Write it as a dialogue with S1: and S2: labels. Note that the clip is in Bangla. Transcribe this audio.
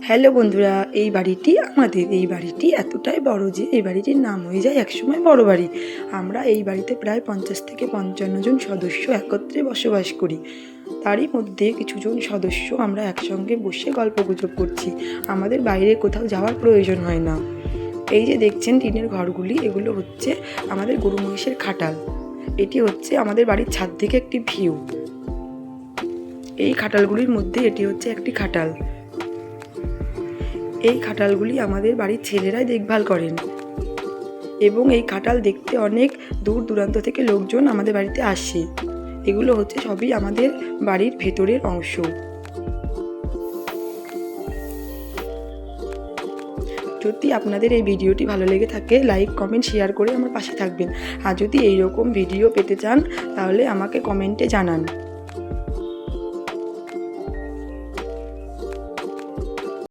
S1: হ্যালো বন্ধুরা, এই বাড়িটি আমাদের। এই বাড়িটি এতটাই বড় যে এই বাড়িটির নাম হয়ে যায় একসময় বড় বাড়ি। আমরা এই বাড়িতে প্রায় 50 থেকে 55 জন সদস্য একত্রে বসবাস করি। তারই মধ্যে কিছুজন সদস্য আমরা একসঙ্গে বসে গল্পগুজব করছি। আমাদের বাইরে কোথাও যাওয়ার প্রয়োজন হয় না। এই যে দেখছেন টিনের ঘরগুলি, এগুলো হচ্ছে আমাদের গরু মহিষের খাটাল। এটি হচ্ছে আমাদের বাড়ির ছাদ থেকে একটি ভিউ। এই খাটালগুলির মধ্যে এটি হচ্ছে একটি খাটাল। এই খাটালগুলি আমাদের বাড়ির ছেলেরাই দেখভাল করেন এবং এই খাটাল দেখতে অনেক দূর দূরান্ত থেকে লোকজন আমাদের বাড়িতে আসে। এগুলো হচ্ছে সবই আমাদের বাড়ির ভেতরের অংশ। যদি আপনাদের এই ভিডিওটি ভালো লেগে থাকে, লাইক কমেন্ট শেয়ার করে আমার পাশে থাকবেন। আর যদি এইরকম ভিডিও পেতে চান তাহলে আমাকে কমেন্টে জানান।